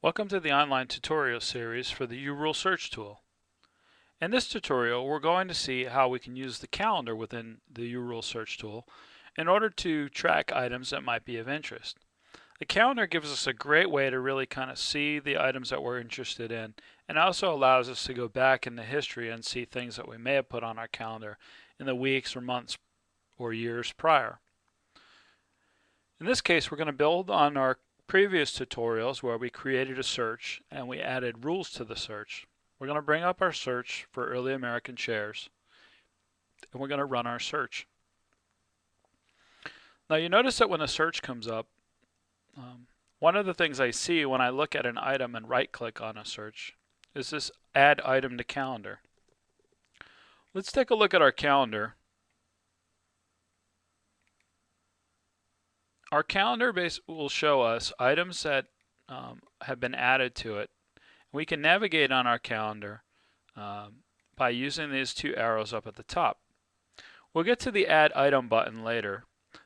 Welcome to the online tutorial series for the URL search tool. In this tutorial, we're going to see how we can use the calendar within the URL search tool in order to track items that might be of interest. The calendar gives us a great way to really kind of see the items that we're interested in, and also allows us to go back in the history and see things that we may have put on our calendar in the weeks or months or years prior. In this case, we're going to build on our previous tutorials where we created a search and we added rules to the search. We're going to bring up our search for early American chairs and we're going to run our search. Now you notice that when a search comes up, one of the things I see when I look at an item and right click on a search is this add item to calendar. Let's take a look at our calendar. Our calendar base will show us items that have been added to it. We can navigate on our calendar by using these two arrows up at the top. We'll get to the Add Item button later.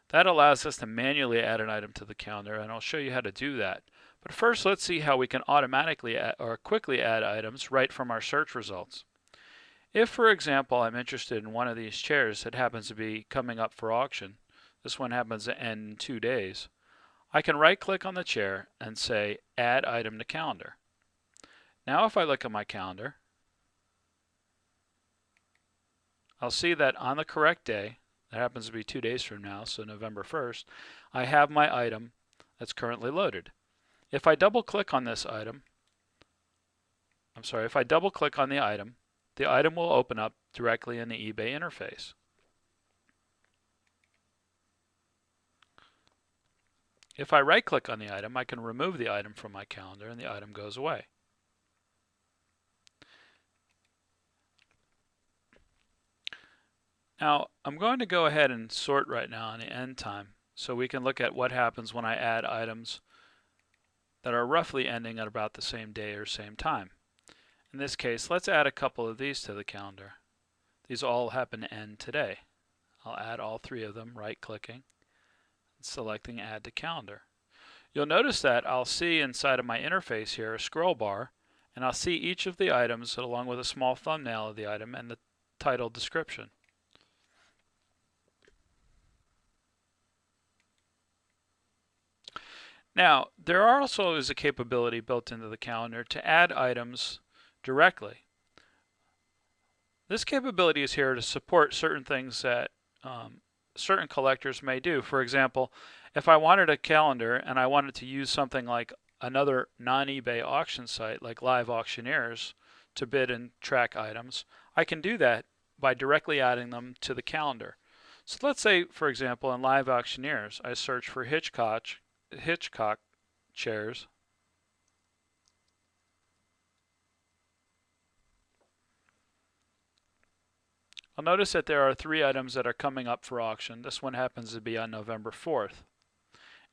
That allows us to manually add an item to the calendar, and I'll show you how to do that. But first, let's see how we can automatically or quickly add items right from our search results. If, for example, I'm interested in one of these chairs that happens to be coming up for auction, this one happens to end in 2 days, I can right click on the chair and say Add Item to Calendar. Now if I look at my calendar, I'll see that on the correct day, that happens to be 2 days from now, so November 1st, I have my item that's currently loaded. If I double click on this item, if I double click on the item will open up directly in the eBay interface. If I right click on the item, I can remove the item from my calendar and the item goes away. Now I'm going to go ahead and sort right now on the end time so we can look at what happens when I add items that are roughly ending at about the same day or same time. In this case, let's add a couple of these to the calendar. These all happen to end today. I'll add all 3 of them, right clicking, selecting Add to Calendar. You'll notice that I'll see inside of my interface here a scroll bar, and I'll see each of the items along with a small thumbnail of the item and the title description. Now, there also is a capability built into the calendar to add items directly. This capability is here to support certain things that certain collectors may do. For example, if I wanted a calendar and I wanted to use something like another non-eBay auction site like Live Auctioneers to bid and track items, I can do that by directly adding them to the calendar. So let's say, for example, in Live Auctioneers, I search for Hitchcock chairs. I'll notice that there are 3 items that are coming up for auction. This one happens to be on November 4th,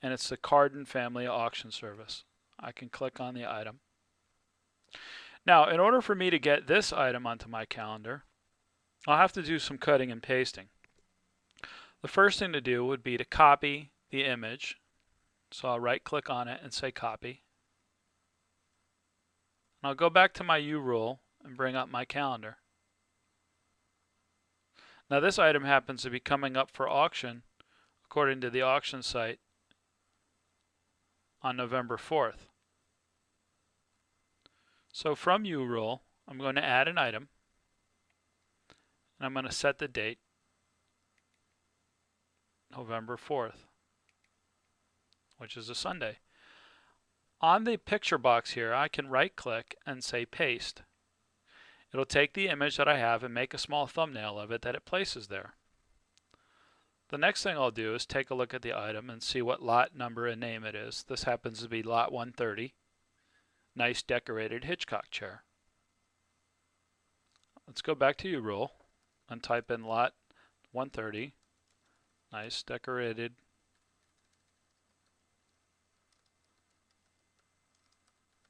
and it's the Carden Family Auction Service. I can click on the item. Now, in order for me to get this item onto my calendar, I'll have to do some cutting and pasting. The first thing to do would be to copy the image. So I'll right click on it and say copy. And I'll go back to my URL and bring up my calendar. Now this item happens to be coming up for auction according to the auction site on November 4th. So from URL, I'm going to add an item and I'm going to set the date, November 4th, which is a Sunday. On the picture box here, I can right click and say paste. It'll take the image that I have and make a small thumbnail of it that it places there. The next thing I'll do is take a look at the item and see what lot number and name it is. This happens to be lot 130, nice decorated Hitchcock chair. Let's go back to URL and type in lot 130, nice decorated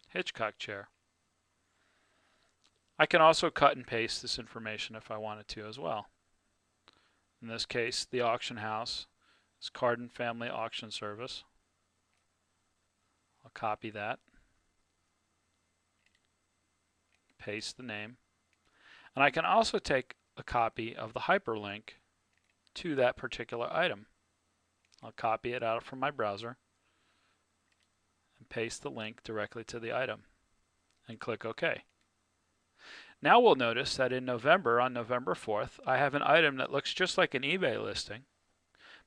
Hitchcock chair. I can also cut and paste this information if I wanted to as well. In this case, the auction house is Carden Family Auction Service. I'll copy that. paste the name, and I can also take a copy of the hyperlink to that particular item. I'll copy it out from my browser and paste the link directly to the item and click OK. Now we'll notice that in November, on November 4th, I have an item that looks just like an eBay listing,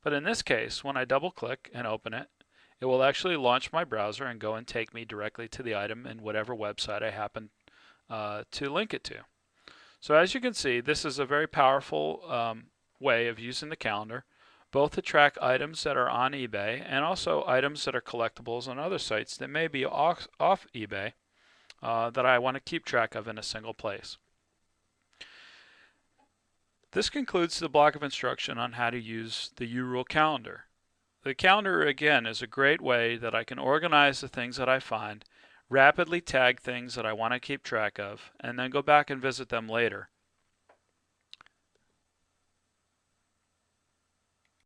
but in this case, when I double click and open it, it will actually launch my browser and go and take me directly to the item in whatever website I happen to link it to. So as you can see, this is a very powerful way of using the calendar, both to track items that are on eBay and also items that are collectibles on other sites that may be off eBay that I want to keep track of in a single place. This concludes the block of instruction on how to use the URule calendar. The calendar, again, is a great way that I can organize the things that I find, rapidly tag things that I want to keep track of, and then go back and visit them later